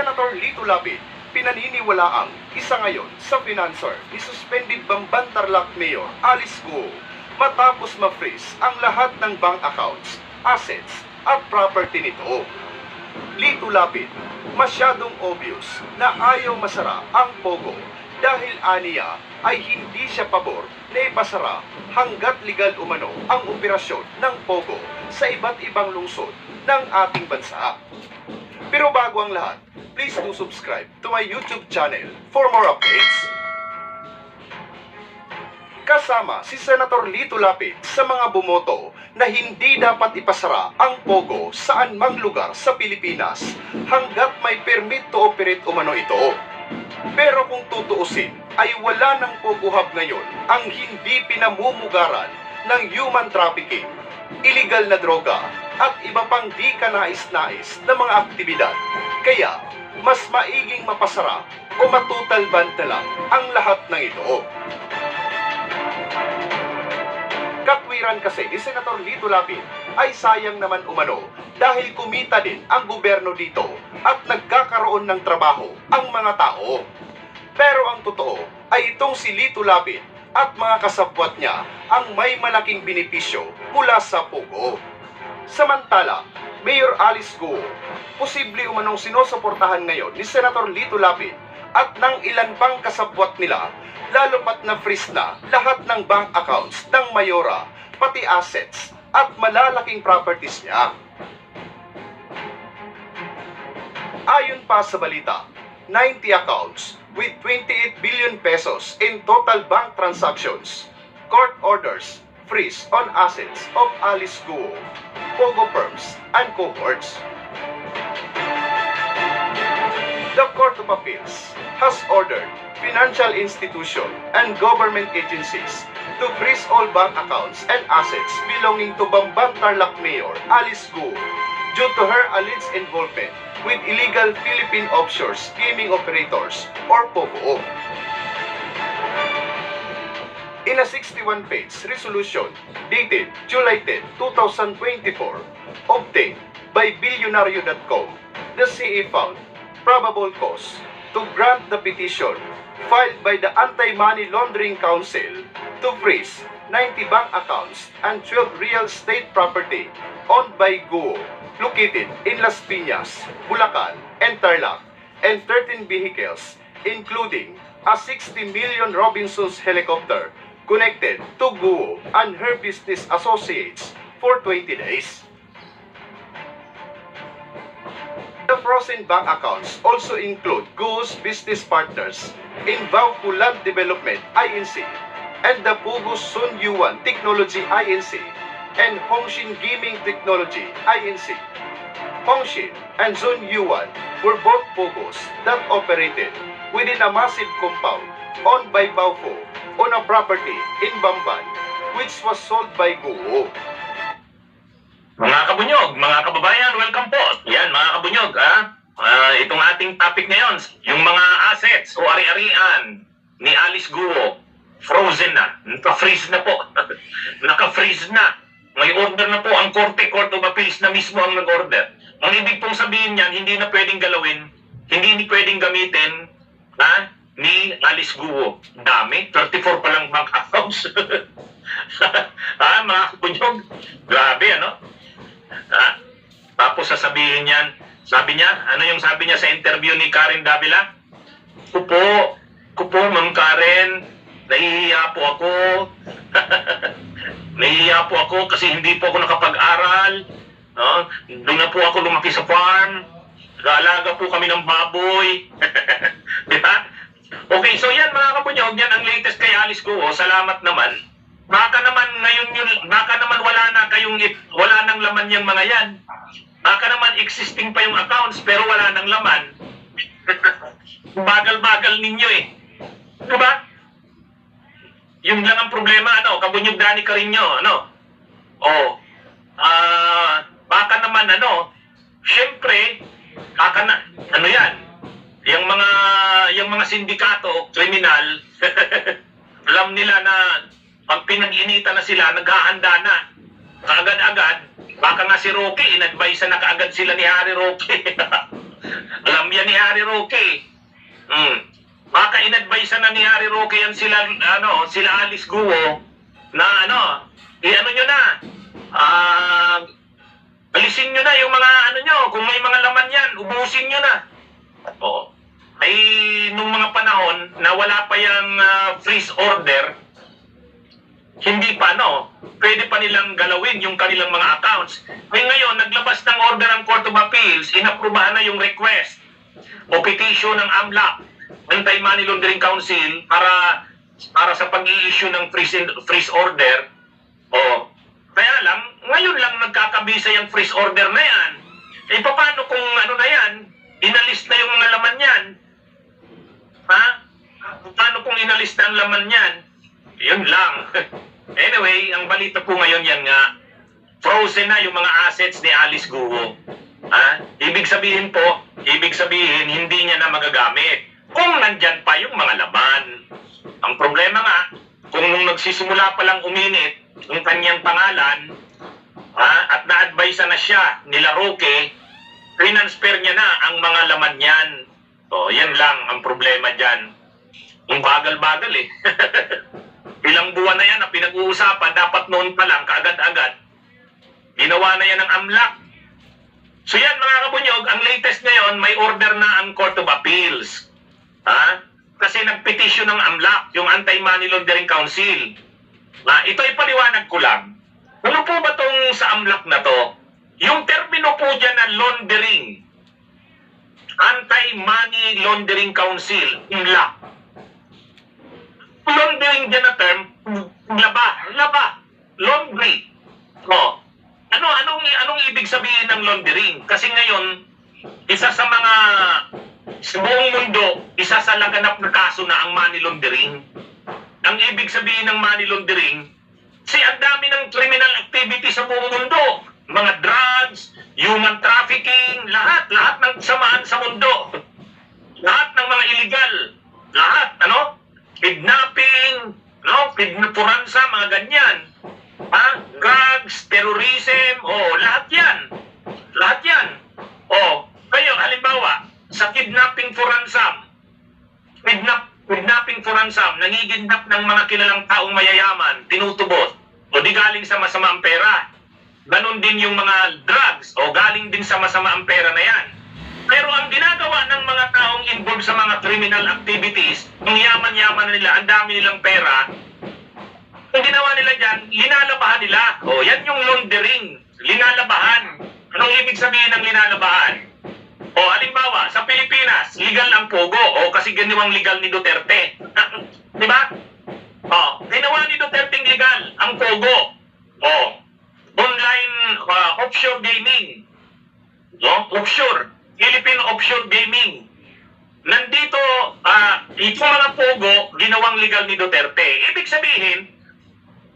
Senator Lito Lapid, pinaniniwalaang isa ngayon sa financer ni suspended Bamban Tarlac Mayor Alice Guo matapos ma-freeze ang lahat ng bank accounts, assets at property nito. Lito Lapid, masyadong obvious na ayaw masara ang Pogo dahil aniya ay hindi siya pabor na ipasara hanggat legal umano ang operasyon ng Pogo sa iba't ibang lungsod ng ating bansa. Pero bago ang lahat, please do subscribe to my YouTube channel for more updates. Kasama si Senator Lito Lapid sa mga bumoto na hindi dapat ipasara ang Pogo saan mang lugar sa Pilipinas hanggat may permit to operate umano ito. Pero kung tutuusin ay wala ng Pogo Hub ngayon ang hindi pinamumugaran ng human trafficking, illegal na droga at iba pang di kanais-nais na mga aktibidad. Kaya mas maiging mapasara o matutal ban na lang ang lahat ng ito. Katwiran kasi ni Senator Lito Lapid ay sayang naman umano dahil kumita din ang gobyerno dito at nagkakaroon ng trabaho ang mga tao. Pero ang totoo ay itong si Lito Lapid at mga kasabwat niya ang may malaking benepisyo mula sa Pogo. Samantala, Mayor Alice Guo, posible umanong sinusuportahan ngayon ni Senator Lito Lapid at ng ilan pang kasabwat nila lalo pat na freeze na lahat ng bank accounts ng Mayora, pati assets at malalaking properties niya. Ayon pa sa balita, 90 accounts with 28 billion pesos in total bank transactions, court orders, freeze on assets of Alice Guo, Pogo firms and cohorts. The Court of Appeals has ordered financial institutions and government agencies to freeze all bank accounts and assets belonging to Bamban Tarlac Mayor Alice Guo due to her alleged involvement with illegal Philippine offshore scheming operators or POGO. In a 61-page resolution dated July 10, 2024, obtained by Billionario.com, the CA found probable cause to grant the petition filed by the Anti-Money Laundering Council to freeze 90 bank accounts and 12 real estate property owned by Guo located in Las Piñas, Bulacan, and Tarlac, and 13 vehicles including a 60 million Robinsons helicopter connected to Guo and her business associates for 20 days. The frozen bank accounts also include Guo's business partners in Vauco Land Development Inc. and the Pogo Sun Yuan Technology Inc. and Hongshin Gaming Technology Inc. Hongshin and Sun Yuan were both Pogos that operated within a massive compound owned by Vauco on a property in Bamban, which was sold by Guo. Mga kabunyog, mga kababayan, welcome po. Yan, mga kabunyog, itong ating topic ngayon, yung mga assets o ari-arian ni Alice Guo, frozen na, naka-freeze na po. Naka-freeze na. May order na po ang Court of Appeals na mismo ang nag-order. Ang ibig pong sabihin niyan, hindi na pwedeng galawin, hindi pwedeng gamitin ni Alice Guo. Dami, 34 pa lang bank accounts. Mga kabunyog, grabe ano? Tapos sasabihin niyan, sabi niya, ano yung sabi niya sa interview ni Karen Davila? Kupo, Ma'am Karen, nahihiya po ako. Nahihiya po ako kasi hindi po ako nakapag-aral. Doon na po ako lumaki sa farm. Nag-aalaga po kami ng baboy. Diba? Okay, so yan mga kapunyog, yan ang latest kay Alice Guo. Salamat naman. Baka naman ngayon yun, baka naman wala nang laman yung mga yan. Baka naman existing pa yung accounts pero wala nang laman. Bagal-bagal ninyo eh. Diba? Yung lang ang problema, kabunyog Dani Carino, baka naman, syempre, yan, yung mga sindikato, kriminal, alam nila na pag pinag-inita na sila, naghahanda na. Kaagad-agad, baka nga si Roque, in-advise na kaagad sila ni Harry Roque. Alam yan ni Harry Roque. Baka in-advise na ni Harry Roque yan sila, sila Alice Guo, na nyo na, alisin nyo na yung mga nyo, kung may mga laman yan, ubusin nyo na. Oo. Ay, nung mga panahon na wala pa yung freeze order, hindi pa, pwede pa nilang galawin yung kanilang mga accounts. Ngayon, naglabas ng order ang Court of Appeals, inaprubahan na yung request o petition ng AMLAC, Anti-Money Laundering Council, para sa pag-i-issue ng freeze order. Kaya lang, ngayon lang nagkakabisa yung freeze order na yan. Paano kung na yan, inalis na yung mga laman yan? Ha? Paano kung inalis na ang laman yan? Yun lang. Anyway, ang balita po ngayon yan nga, frozen na yung mga assets ni Alice Guo. Ibig sabihin, hindi niya na magagamit kung nandyan pa yung mga laman. Ang problema nga, kung nung nagsisimula pa lang uminit yung kanyang pangalan, at na-advise na siya nila Roque, transfer niya na ang mga laman niyan. Yan lang ang problema dyan. Yung bagal-bagal eh. Ilang buwan na yan na pinag-uusapan, dapat noon pa lang, kaagad-agad. Ginawa na yan ng AMLAC. So yan mga kabunyog, ang latest ngayon, may order na ang Court of Appeals. Kasi nagpetisyon ng AMLAC, yung Anti-Money Laundering Council. Ito ay paliwanag ko lang. Ano po ba tong sa AMLAC na to? Yung termino po dyan na laundering, Anti-Money Laundering Council, AMLAC. Laundering dyan na term, laba, laundry. Anong ibig sabihin ng laundering? Kasi ngayon, isa sa mga sa buong mundo, isa sa laganap na kaso na ang money laundering. Ang ibig sabihin ng money laundering, ang dami ng criminal activity sa buong mundo. Mga drugs, human trafficking, lahat ng samaan sa mundo. Lahat ng mga illegal, lahat, kidnapping, kidnapuransa, mga ganyan. Drugs, terrorism, lahat yan. Lahat yan. Kayo, halimbawa, sa kidnapping for ransom, nangigidnap ng mga kilalang taong mayayaman, tinutubos, o di galing sa masama ang pera. Ganon din yung mga drugs, o galing din sa masama ang pera na yan. Pero ang ginagawa ng mga taong involved sa mga criminal activities, ang yaman-yaman na nila, ang dami nilang pera, ang ginawa nila dyan, linalabahan nila. Yan yung laundering, linalabahan. Anong ibig sabihin ng linalabahan? Halimbawa, sa Pilipinas, legal ang pogo. Kasi ginawang legal ni Duterte. Di ba? Ginawa ni Duterte legal ang pogo. Online offshore gaming. Offshore. Philippine offshore gaming. Nandito, itong mga pogo, ginawang legal ni Duterte. Ibig sabihin,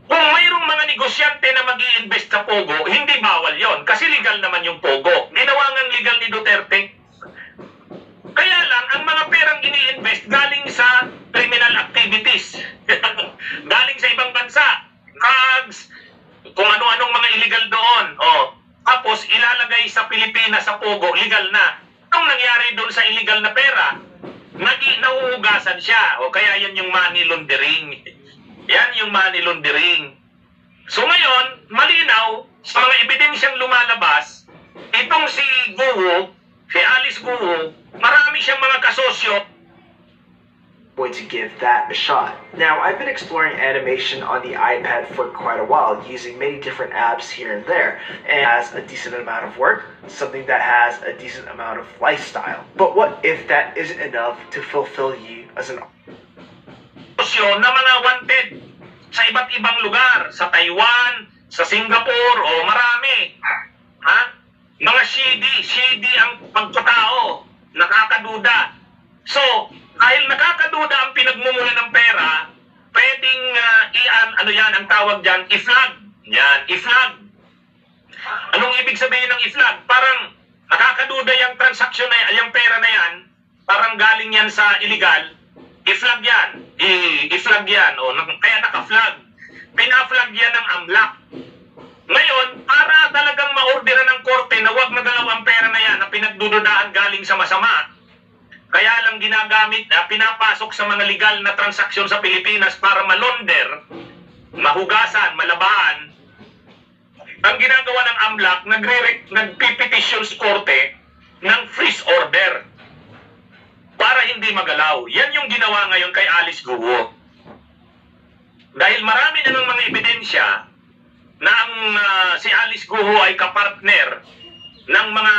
kung mayroong mga negosyante na mag-i-invest sa Pogo, hindi bawal yon kasi legal naman yung Pogo. Ginawa ng legal ni Duterte. Kaya lang, ang mga perang ini-invest galing sa criminal activities. Galing sa ibang bansa. Drugs, kung ano-anong mga illegal doon. Tapos, ilalagay sa Pilipinas sa Pogo, legal na. Ang nangyari doon sa illegal na pera, nauugasan siya. Kaya yan yung money laundering. Yan yung money laundering. So ngayon, malinaw, sa mga ebidensyang lumalabas, itong si Alice Guo, marami siyang mga kasosyo. Going to give that a shot. Now, I've been exploring animation on the iPad for quite a while, using many different apps here and there, and it has a decent amount of work, something that has a decent amount of lifestyle. But what if that isn't enough to fulfill you as an na mga wanted sa iba't ibang lugar, sa Taiwan, sa Singapore, marami. Mga shady ang pagkatao, nakakaduda. So, dahil nakakaduda ang pinagmumula ng pera, pwedeng ang tawag dyan, i-flag. Yan, i-flag. Anong ibig sabihin ng i-flag? Parang nakakaduda yung transaksyon na yung pera na yan, parang galing yan sa illegal, i-flag yan. I-flag yan. Kaya naka-flag. Pina-flag yan ng AMLAC. Ngayon, para talagang ma-orderan ng korte na huwag magalaw ang pera na yan na pinagdududahan galing sa masama, kaya lang ginagamit, pinapasok sa mga legal na transaksyon sa Pilipinas para malonder, mahugasan, malabahan. Ang ginagawa ng AMLAC, nagpipetisyon sa korte ng freeze order para hindi magalaw. Yan yung ginawa ngayon kay Alice Guo. Dahil marami na ng mga ebidensya na ang si Alice Guo ay kapartner ng mga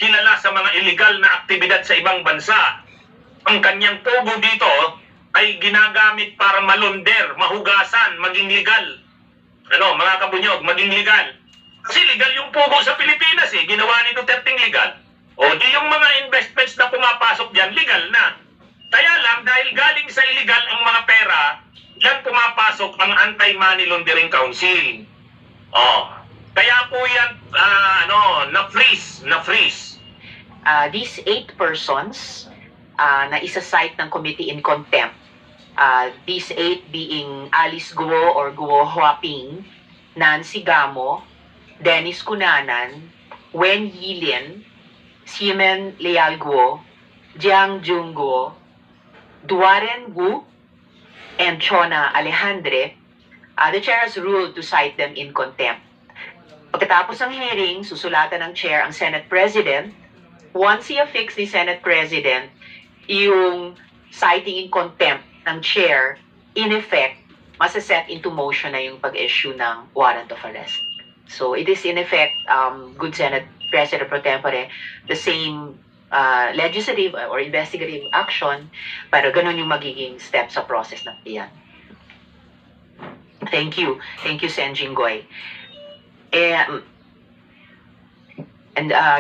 kilala sa mga illegal na aktibidad sa ibang bansa. Ang kanyang pogo dito ay ginagamit para malonder, mahugasan, maging legal. Ano, mga kabunyog, maging legal. Kasi legal yung pogo sa Pilipinas eh. Ginawa ni Duterte legal. O di yung mga investments na pumapasok dyan, legal na. Kaya lang, dahil galing sa illegal ang mga pera, yan pumapasok ang Anti-Money Laundering Council. Oh, kaya po yan, na-freeze. These 8 persons na isa-cite ng committee in contempt, these 8 being Alice Guo or Guo Huaping, Nancy Gamo, Dennis Cunanan, Wen Yilin, Ximen Leal Guo, Jiang Jung Guo, Duaren Wu, and Chona Alejandre. The chair has ruled to cite them in contempt. Pagkatapos ng hearing, susulatan ng chair ang Senate President. Once i-affix ni Senate President yung citing in contempt ng chair, in effect, masaset into motion na yung pag-issue ng warrant of arrest. So it is in effect, good Senate President pro tempore, the same legislative or investigative action, pero ganun yung magiging step sa process na iyan. Thank you, Sen Jinggoy. And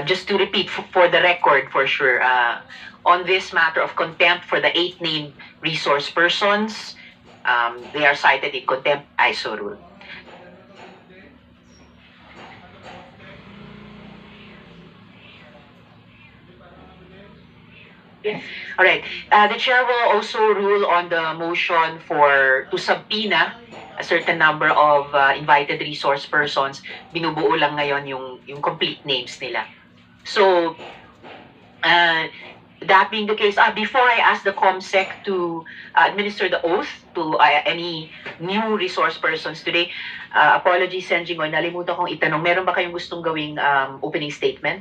just to repeat for the record, for sure, on this matter of contempt for the 8 named resource persons, they are cited in contempt ISO rule. All right. The chair will also rule on the motion to subpoena a certain number of invited resource persons. Binubuo lang ngayon yung complete names nila. So, that being the case, before I ask the COMSEC to administer the oath to any new resource persons today, apologies, Sen Jinggoy, nalimutan kong itanong, meron ba kayong gustong gawing opening statement?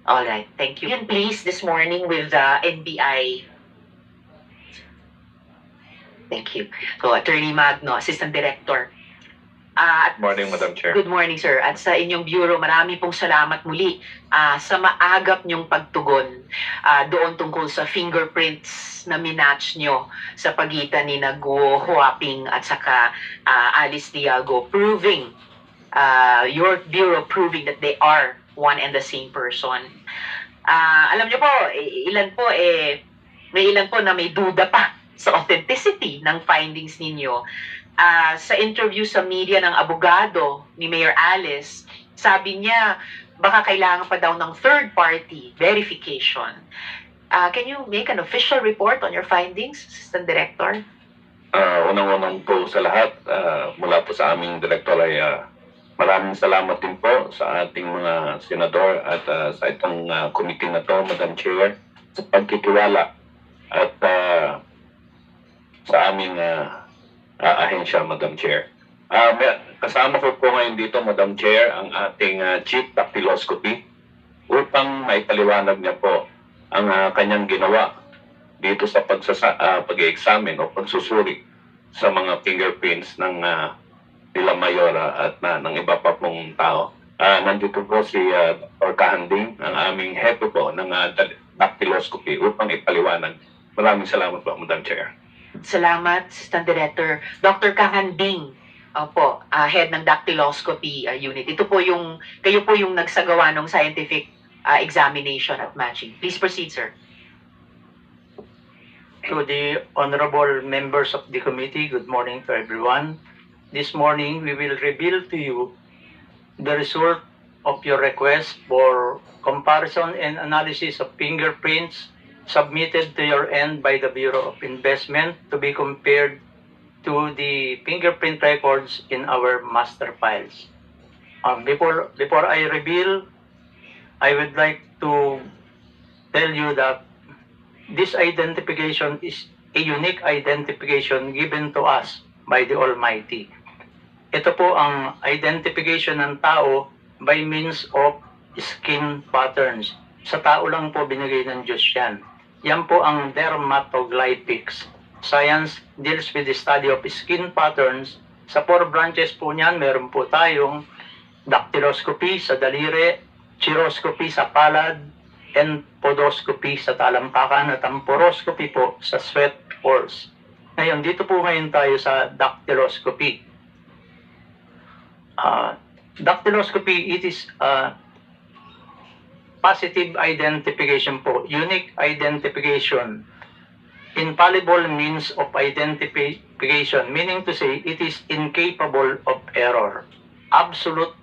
All right, thank you. And please, this morning with the NBI. Thank you. So, Attorney Magno, Assistant Director. Good morning, Madam Chair. Good morning, sir. At sa inyong bureau, marami pong salamat muli sa maagap niyong pagtugon doon tungkol sa fingerprints na minatch niyo sa pagitan ni Guo Huaping at saka Alice Dialgo, proving, your bureau proving that they are one and the same person. Alam niyo po, may ilan po na may duda pa sa authenticity ng findings ninyo. Sa interview sa media ng abogado ni Mayor Alice, sabi niya baka kailangan pa daw ng third-party verification. Can you make an official report on your findings, Assistant Director? Unang-unang po sa lahat, mula po sa aming Director ay maraming salamat din po sa ating mga senador at sa itong committee na to, Madam Chair, sa pagkitiwala at sa aming ahensya, Madam Chair. Kasama ko po ngayon dito, Madam Chair, ang ating Chief Dactyloscopy upang maipaliwanag niya po ang kanyang ginawa dito sa pag-examine o pagsusuri sa mga fingerprints ng nila Mayora at ng iba pa pong tao. Nandito po si Dr. Kahanding, ang aming head po ng dactyloscopy upang ipaliwanag. Maraming salamat po, Madam Chair. Salamat, Assistant Director. Dr. Kahanding, head ng dactyloscopy unit. Kayo po yung nagsagawa ng scientific examination at matching. Please proceed, sir. To the honorable members of the committee, good morning to everyone. This morning, we will reveal to you the result of your request for comparison and analysis of fingerprints submitted to your end by the Bureau of Investment to be compared to the fingerprint records in our master files. Before I reveal, I would like to tell you that this identification is a unique identification given to us by the Almighty. Ito po ang identification ng tao by means of skin patterns. Sa tao lang po binigay ng Diyos yan. Yan po ang dermatoglyphics. Science deals with the study of skin patterns. Sa 4 branches po niyan, meron po tayong dactyloscopy sa daliri, chiroscopy sa palad, and podoscopy sa talampakan at ang poroscopy po sa sweat pores. Ngayon, dito po ngayon tayo sa dactyloscopy. Dactyloscopy, it is positive identification po, unique identification, infallible means of identification, meaning to say it is incapable of error, absolute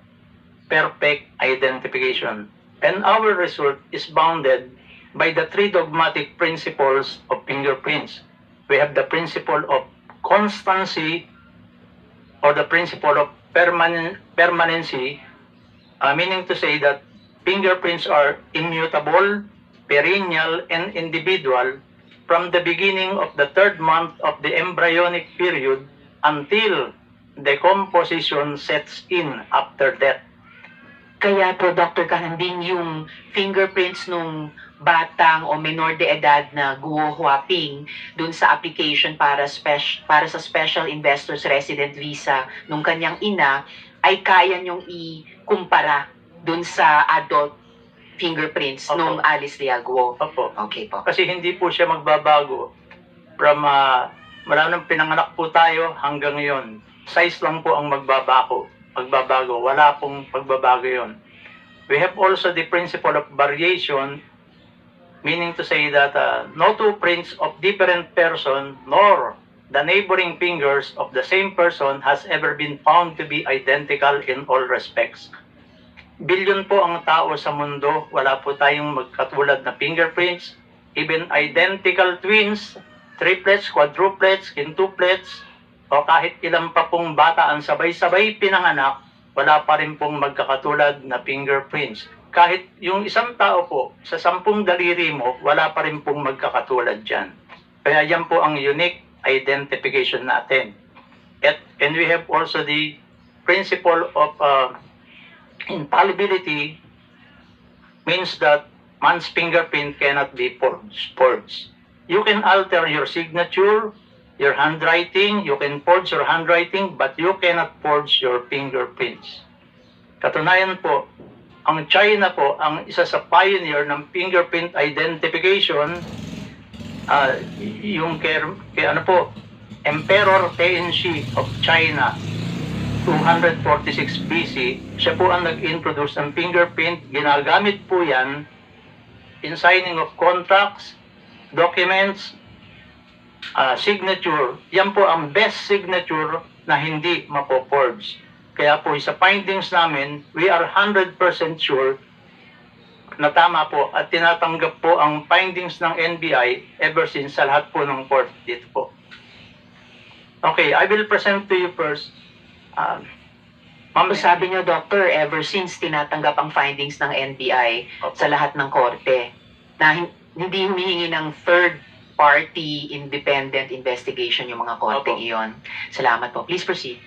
perfect identification. And our result is bounded by the 3 dogmatic principles of fingerprints. We have the principle of constancy or the principle of permanency, meaning to say that fingerprints are immutable, perennial, and individual from the beginning of the 3rd month of the embryonic period until decomposition sets in after death. Kaya po, Dr. Kahambing, yung fingerprints nung batang o menor de edad na Guo Huaping dun sa application para sa Special Investors Resident Visa nung kanyang ina ay kaya niyong ikumpara dun sa adult fingerprints Opo. nung Alice Leal Guo. Opo. Okay po. Kasi hindi po siya magbabago from mula nung pinanganak po tayo hanggang ngayon. Size lang po ang magbabago. Wala pong pagbabago yon. We have also the principle of variation, meaning to say that no 2 prints of different person nor the neighboring fingers of the same person has ever been found to be identical in all respects. Bilyon po ang tao sa mundo, wala po tayong magkatulad na fingerprints, even identical twins, triplets, quadruplets, quintuplets, o kahit ilang pa pong bata ang sabay-sabay pinanganak, wala pa rin pong magkakatulad na fingerprints. Kahit yung isang tao po, sa 10 daliri mo, wala pa rin pong magkakatulad dyan. Kaya yan po ang unique identification natin. And we have also the principle of infallibility, means that man's fingerprint cannot be forged. You can alter your signature, your handwriting, you can forge your handwriting, but you cannot forge your fingerprints. Katunayan po, ang China po, ang isa sa pioneer ng fingerprint identification, yung kay Emperor Tenzin of China, 246 BC, siya po ang nag-introduce ng fingerprint. Ginagamit po yan in signing of contracts, documents, signature. Yan po ang best signature na hindi mapo-forge. Kaya po sa findings namin, we are 100% sure na tama po at tinatanggap po ang findings ng NBI ever since sa lahat po ng court dito po. Okay, I will present to you first. Ma'am, sabi niyo, Doctor, ever since tinatanggap ang findings ng NBI sa lahat ng korte na hindi humihingi ng third-party independent investigation yung mga korte iyon. Salamat po. Please proceed.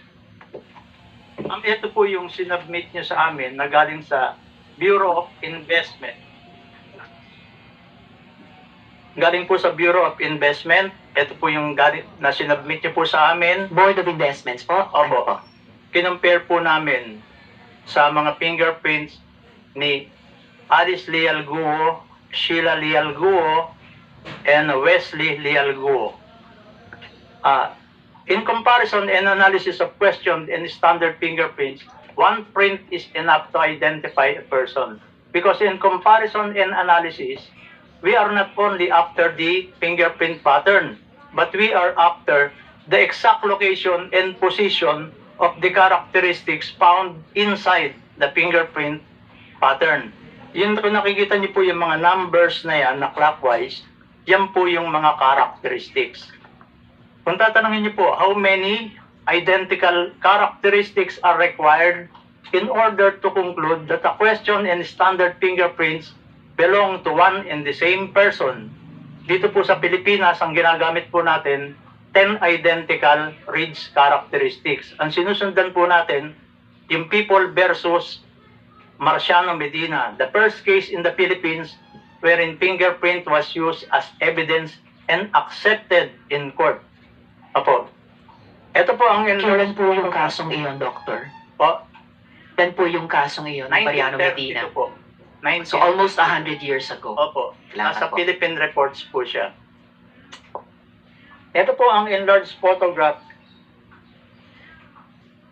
Ito po yung sinubmit niyo sa amin na galing sa Bureau of Investment. Galing po sa Bureau of Investment. Ito po yung galing na sinubmit niyo po sa amin. Board of Investments po? Opo. Kinompare po namin sa mga fingerprints ni Alice Leal Guo, Sheila Leal Guo, and Wesley Leal Guo. In comparison and analysis of questioned and standard fingerprints, 1 print is enough to identify a person. Because in comparison and analysis, we are not only after the fingerprint pattern, but we are after the exact location and position of the characteristics found inside the fingerprint pattern. Yun kung nakikita niyo po yung mga numbers na yan na clockwise, yan po yung mga characteristics. Kung tatanungin niyo po, how many identical characteristics are required in order to conclude that a question and standard fingerprints belong to one and the same person? dito po sa Pilipinas, ang ginagamit po natin, 10 identical ridge characteristics. Ang sinusundan po natin, yung People versus Marciano Medina, the first case in the Philippines wherein fingerprint was used as evidence and accepted in court. Opo. Ito po ang Kailan po yung kasong iyon, Doctor? Po, Kailan po yung kasong iyon ng Mariano 1932 Medina? po. So almost 100 years ago. Opo. Salamat Nasa po. Philippine reports po siya. Ito po ang enlarged photograph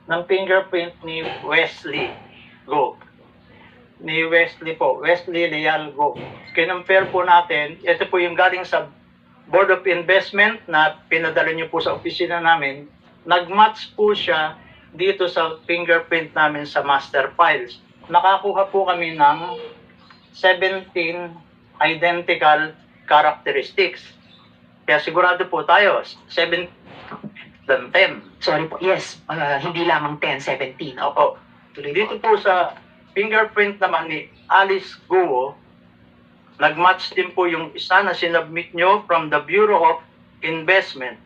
ng fingerprint ni Wesley Go. Ni Wesley po. Wesley Leal Go. Kinumpare po natin. Ito po yung galing sa Board of Investment na pinadala niyo po sa opisina namin. Nag-match po siya dito sa fingerprint namin sa master files. Nakakuha po kami ng 17 identical characteristics. Kaya sigurado po tayo, 7 than 10. Sorry po. Yes, hindi lamang 10, 17. Opo. Tuloy Dito po. po sa fingerprint naman ni Alice Guo, nag-match din po yung isa na sinubmit nyo from the Bureau of Investment.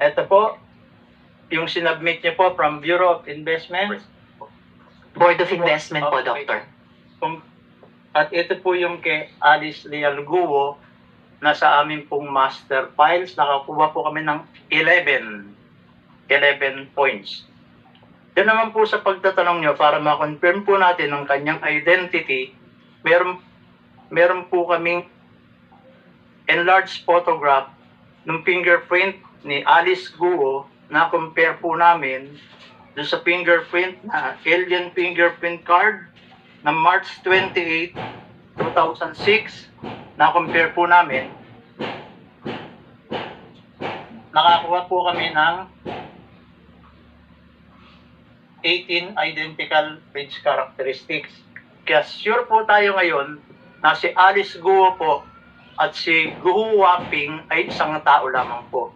Ito po, yung sinubmit nyo po from Bureau of Investment. Board of Investment po, Okay. Doctor. At ito po yung kay Alice Leal Guo, nasa amin pong master files, nakakuha po kami ng 11 points. Yan naman po sa pagtatanong nyo, para ma-confirm po natin ang kanyang identity, meron po kaming enlarged photograph ng fingerprint ni Alice Guo na compare po namin doon sa fingerprint na alien fingerprint card na March 28, 2006 na compare po namin. Nakakuha po kami ng 18 identical ridge characteristics. Kaya sure po tayo ngayon na si Alice Guo po at si Guo Waping ay isang tao lamang po.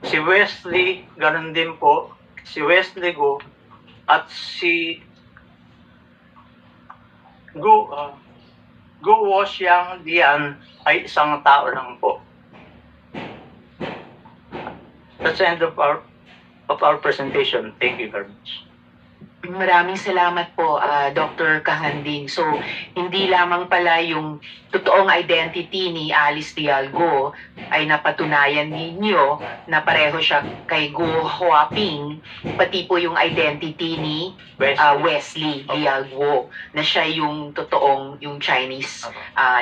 Si Wesley, ganun din po. Si Wesley Guo at si Guo Xiang Dian ay isang tao lang po. That's the end of our presentation. Thank you very much. Maraming salamat po, Dr. Kahanding. So, hindi lamang pala yung totoong identity ni Alice Dialgo ay napatunayan ninyo na pareho siya kay Guo Huaping, pati po yung identity ni Wesley Dialgo, na siya yung totoong, yung Chinese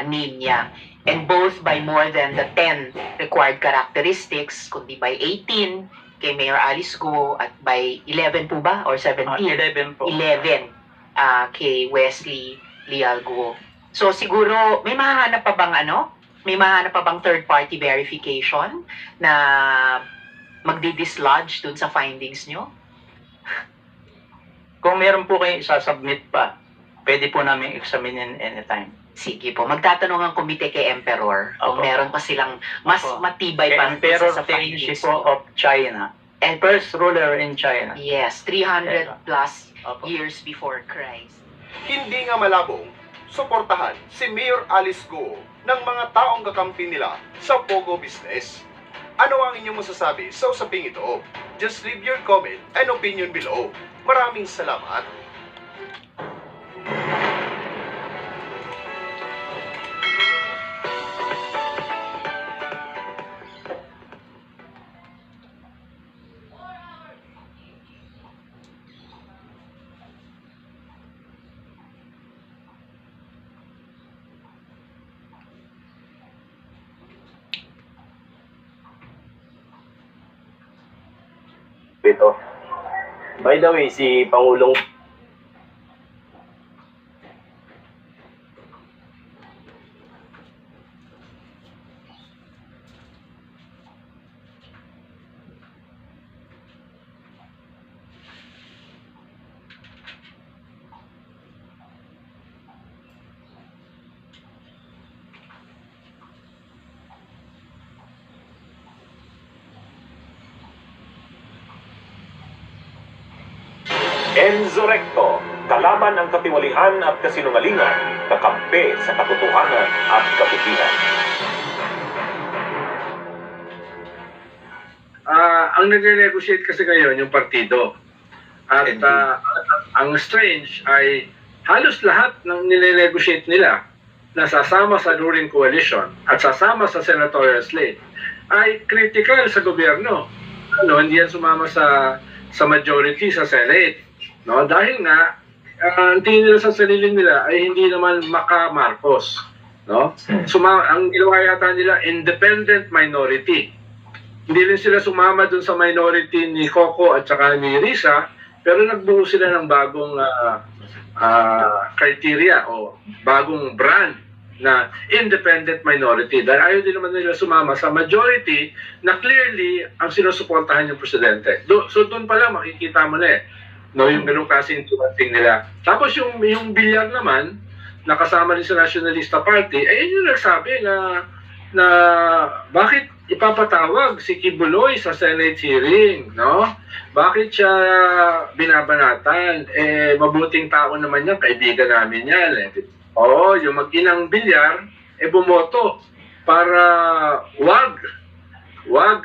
name niya. And both by more than the 10 required characteristics, kundi by 18, kay Mayor Alice Guo at by 11 po ba? Or 17? 11 po. 11 kay Wesley Leal Guo. So siguro, may mahanap pa bang May mahanap pa bang third party verification na magdi-dislodge dun sa findings nyo? Kung meron po kayong isasubmit pa, pwede po namin examinin anytime. Sige po, magtatanong ang komite kay Emperor kung Opo. meron pa silang mas Opo. matibay pa Emperor sa Tengshi findings po nyo. of China. And First ruler in China. yes, 300 plus Opo. years before Christ. Hindi nga malabong suportahan si Mayor Alice Guo ng mga taong kakampi nila sa Pogo business. Ano ang inyong masasabi sa usaping ito? Just leave your comment and opinion below. Maraming salamat! Ito. By the way, si Pangulong Enzo Recto, Ipinaglaban ang katiwalian at kasinungalingan, kakampi sa katotohanan at kabutihan. Ang nagre-negotiate kasi ngayon yung partido. At ang strange ay halos lahat ng nile-negotiate nila na sasama sa ruling coalition at sasama sa senatorial slate ay critical sa gobyerno. Hindi yan sumama sa majority sa Senate. No? Dahil nga, ang tingin nila sa sarili nila ay hindi naman maka-Marcos. No? Ang ginawa yata nila, independent minority. Hindi rin sila sumama dun sa minority ni Coco at saka ni Risa, pero nagbuo sila ng bagong criteria o bagong brand na independent minority. Dahil ayaw din naman nila sumama sa majority na clearly ang sinusuportahan yung presidente. So doon pala makikita mo na yung ganung klaseng tumating nila. Tapos yung Villar naman, nakasama rin sa Nationalista Party, ayun yung nagsabi na bakit ipapatawag si Kibuloy sa Senate hearing, no? Bakit siya binabanatan? Mabuting tao naman yan, kaibigan namin yan. Yung mag-inang Villar, bumoto para wag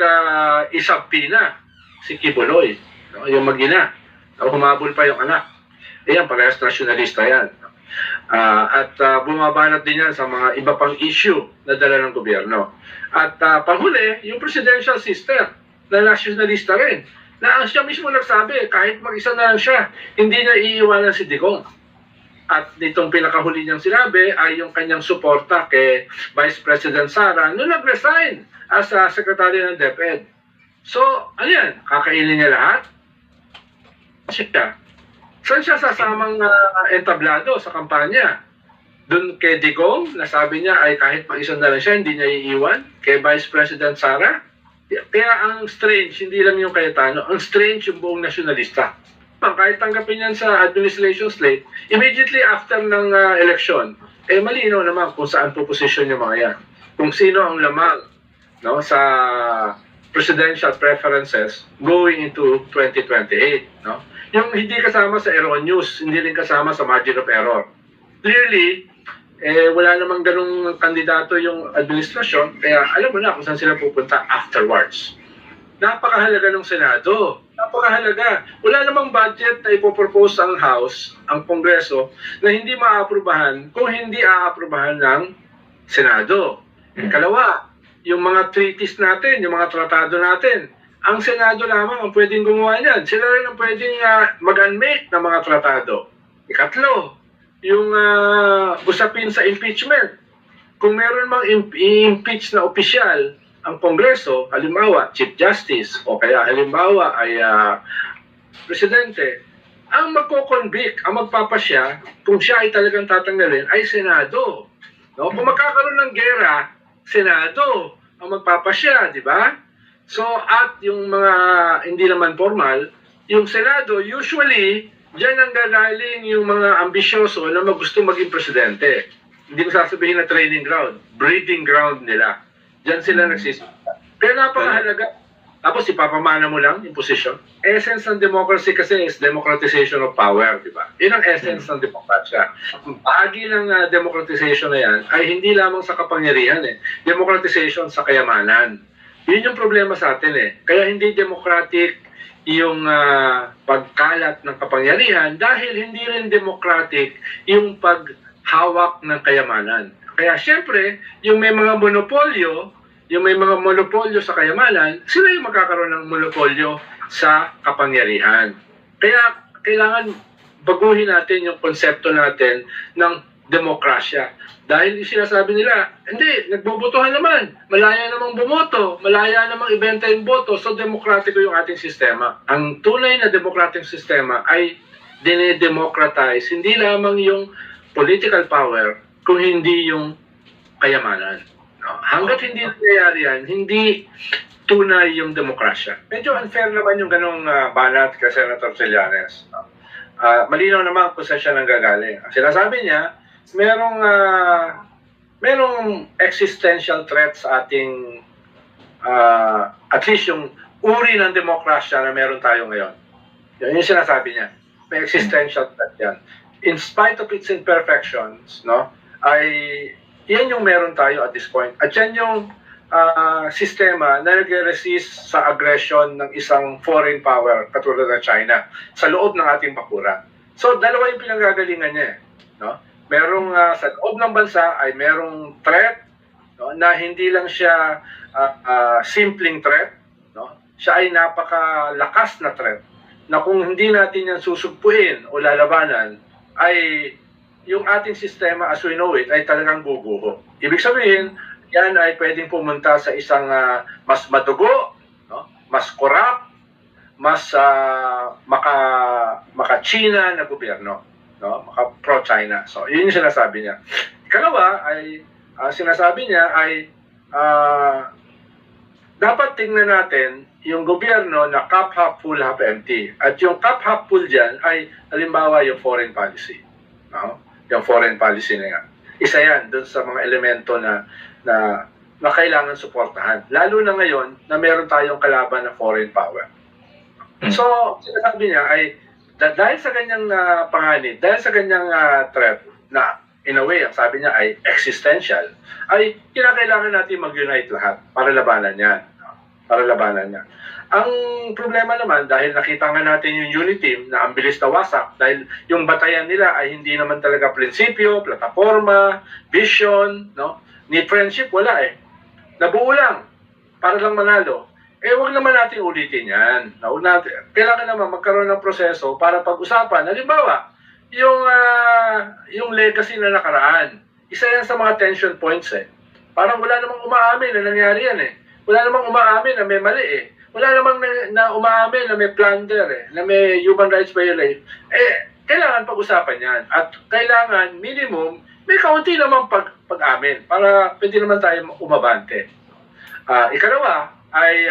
isabpina si Kibuloy, no? Yung mag-ina. Humabol pa yung anak. Yan, parehas nationalista yan. At bumabanat din yan sa mga iba pang issue na dala ng gobyerno. At panghuli, yung presidential sister na nationalista rin, na siya mismo nagsabi, kahit mag-isa na lang siya, hindi na iiwanan si Digong. At ditong pinakahuli niyang sinabi ay yung kanyang suporta kay Vice President Sara nung nag-resign as Secretary ng DepEd. So, ano yan? Kakainin niya lahat? Siya. Saan siya sasamang entablado sa kampanya? Doon kay Digong, nasabi niya ay kahit mag-isa na lang siya, hindi niya iiwan. Kay Vice President Sara. Kaya ang strange, hindi lang yung Cayetano, ang strange yung buong nationalista. Kahit tanggapin yan sa administration slate, immediately after ng election, malinaw naman kung saan po position yung mga yan. Kung sino ang lamang, no, sa presidential preferences going into 2028. No? Yung hindi kasama sa erroneous, hindi rin kasama sa margin of error. Clearly, wala namang ganung kandidato yung administrasyon, kaya alam mo na kung saan sila pupunta afterwards. Napakahalaga ng Senado. Napakahalaga. Wala namang budget na ipopropose ang House, ang Kongreso, na hindi maaprubahan kung hindi aaprubahan ng Senado. Kalawa, yung mga treaties natin, yung mga tratado natin, ang Senado lamang ang pwedeng gumawa niyan. Sila rin ang pwedeng mag-unmake ng mga tratado. Ikatlo, yung usapin sa impeachment. Kung meron mang i-impeach na opisyal ang Kongreso, halimbawa, Chief Justice, o kaya halimbawa ay Presidente, ang magko-convict, ang magpapasya, kung siya ay talagang tatanggalin, ay Senado. No? Kung magkakaroon ng gera, Senado ang magpapasya, di ba? So, at yung mga hindi naman formal, yung Senado, usually, diyan ang gagaling yung mga ambisyoso na gusto maging presidente. Hindi ko sasabihin na training ground, breeding ground nila. Diyan sila nagsisimula. Kaya napakahalaga. Tapos ipapamana mo lang yung position. Essence ng democracy kasi is democratization of power, di ba? Yun ang essence ng demokrasya. Bahagi ng democratization na yan ay hindi lamang sa kapangyarihan democratization sa kayamanan. Yun yung problema sa atin Kaya hindi democratic yung pagkalat ng kapangyarihan dahil hindi rin democratic yung paghawak ng kayamanan. Kaya syempre, yung may mga monopolyo sa kayamanan, sila yung magkakaroon ng monopolyo sa kapangyarihan. Kaya kailangan baguhin natin yung konsepto natin ng demokrasya. Dahil yung sinasabi nila, hindi, nagbobotohan naman. Malaya namang bumoto. Malaya namang ibenta yung boto. So, demokratiko yung ating sistema. Ang tunay na demokratic sistema ay dinedemocratize. Hindi lamang yung political power, kung hindi yung kayamanan. No? Hanggat hindi nangyayari yan, hindi tunay yung demokrasya. Medyo unfair naman yung ganong banat kay Senator Trillanes. No? Malinaw naman kung saan siya nanggagaling. Ang sinasabi niya, merong existential threat sa ating at least yung uri ng demokrasya na meron tayo ngayon. Yun yung sinasabi niya. May existential threat yan. in spite of its imperfections, no, ay yan yung meron tayo at this point. At yan yung sistema na nag-resist sa aggression ng isang foreign power katulad ng China sa loob ng ating bakuran. So, dalawa yung pinanggagalingan niya. No? Merong sa loob ng bansa ay merong threat, no, na hindi lang siya simpleng threat. No? Siya ay napakalakas na threat na kung hindi natin yan susugpuin o lalabanan, ay yung ating sistema as we know it ay talagang guguho. Ibig sabihin, yan ay pwedeng pumunta sa isang mas madugo, no? Mas corrupt, mas maka-China na gobyerno, no? Maka-pro-China. So, yun yung sinasabi niya. Ikalawa ay sinasabi niya ay dapat tingnan natin yung gobyerno na cup half full, half empty. At yung cup half full dyan ay halimbawa yung foreign policy. No? Yung foreign policy na yan. Isa yan dun sa mga elemento na kailangan suportahan. Lalo na ngayon na meron tayong kalaban na foreign power. So, sinasabi niya ay dahil sa ganyang panganib, dahil sa ganyang threat na in a way, ang sabi niya ay existential, ay kinakailangan natin mag-unite lahat para labanan yan. Para labanan yan. Ang problema naman, dahil nakita nga natin yung unity team na ang bilis na wasak, dahil yung batayan nila ay hindi naman talaga prinsipyo, plataforma, vision, no? Need friendship, wala eh. Nabuo lang, para lang manalo. Huwag naman natin ulitin yan. Kailangan naman magkaroon ng proseso para pag-usapan. Halimbawa, yung legacy na nakaraan, isa yan sa mga tension points eh. Parang wala namang umaamin na nangyari yan eh. Wala namang umaamin na may mali eh. Wala namang na umaamin na may plunder eh, na may human rights violation. Kailangan pag-usapan yan. At kailangan, minimum, may kaunti namang pag-amin para pwede naman tayo umabante. Ikalawa, ay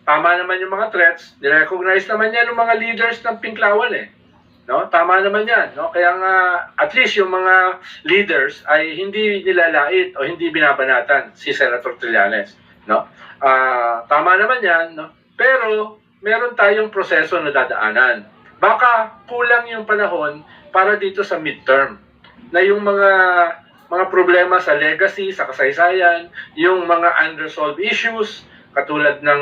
tama naman yung mga threats. Nirecognize naman yan ng mga leaders ng Pinklawan eh. No? Tama naman yan. No? Kaya nga, at least yung mga leaders ay hindi nilalait o hindi binabanatan si Senator Trillanes. No? Tama naman yan. No? Pero, meron tayong proseso na dadaanan. Baka kulang yung panahon para dito sa midterm. Na yung mga problema sa legacy, sa kasaysayan, yung mga unresolved issues, katulad ng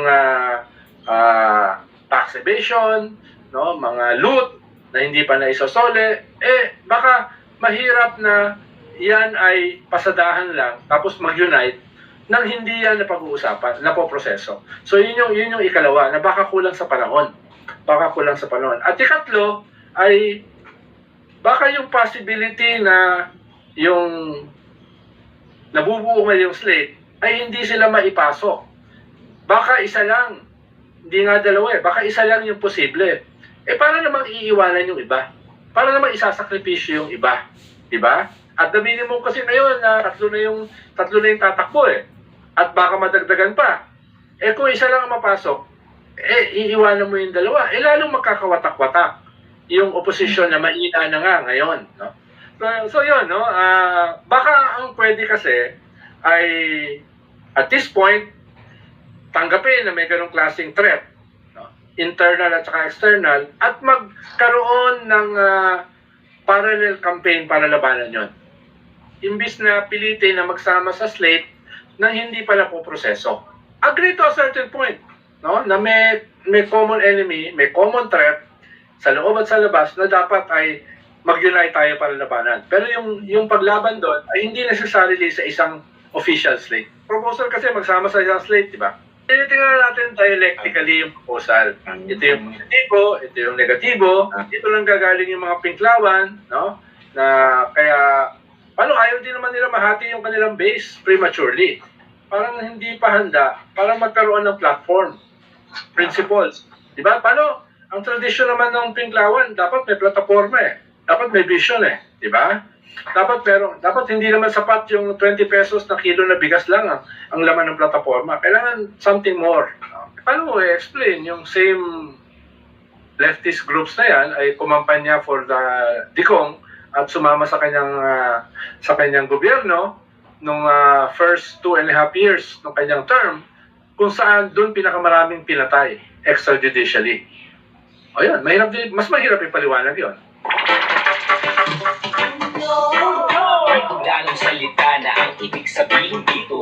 tax evasion, no? Mga loot, na hindi pa naisosole, baka mahirap na yan ay pasadahan lang, tapos mag-unite, nang hindi yan na pag-uusapan, na po proseso. So yun yung ikalawa, na baka kulang sa panahon. Baka kulang sa panahon. At ikatlo, ay baka yung possibility na yung nabubuo yung slate, ay hindi sila maipasok. Baka isa lang, hindi nga dalawa baka isa lang yung posible. Para namang iiwanan yung iba. Para namang isasakripisyo yung iba. Diba? At the minimum kasi ngayon na tatlo na yung tatakbo At baka madagdagan pa. Kung isa lang ang mapasok, iiwanan mo yung dalawa. Lalong magkakawatak-watak yung opposition na maina na nga ngayon. No? So yun, no? Baka ang pwede kasi ay at this point, tanggapin na may ganong klaseng threat. Internal at saka external, at magkaroon ng parallel campaign para labanan yon. Imbis na pilitin na magsama sa slate nang hindi pala po proseso. Agree to a certain point, no? Na may common enemy, may common threat sa loob at sa labas na dapat ay mag-unite tayo para labanan. Pero yung paglaban doon ay hindi necessarily sa isang official slate. Proposal kasi magsama sa isang slate, di ba? Tinitingnan natin dialectically yung proposal. Ito yung positibo, ito yung negatibo, dito lang gagaling yung mga Pinklawan, no? Na kaya, paano ayaw din naman nila mahati yung kanilang base prematurely. Parang hindi pa handa para magkaroon ng platform, principles. Diba? Paano? Ang tradisyon naman ng Pinklawan, dapat may plataforma dapat may vision Diba? Dapat hindi naman sapat yung 20 pesos na kilo na bigas lang ang laman ng plataforma. Kailangan something more. Paano mo i-explain yung same leftist groups na yan ay kumampanya for the Dicong at sumama sa kanyang gobyerno nung first 2.5 years ng kanyang term, kung saan doon pinakamaraming pinatay extrajudicially. O yun, mas mahirap ipaliwanag yun. ibig sabihin dito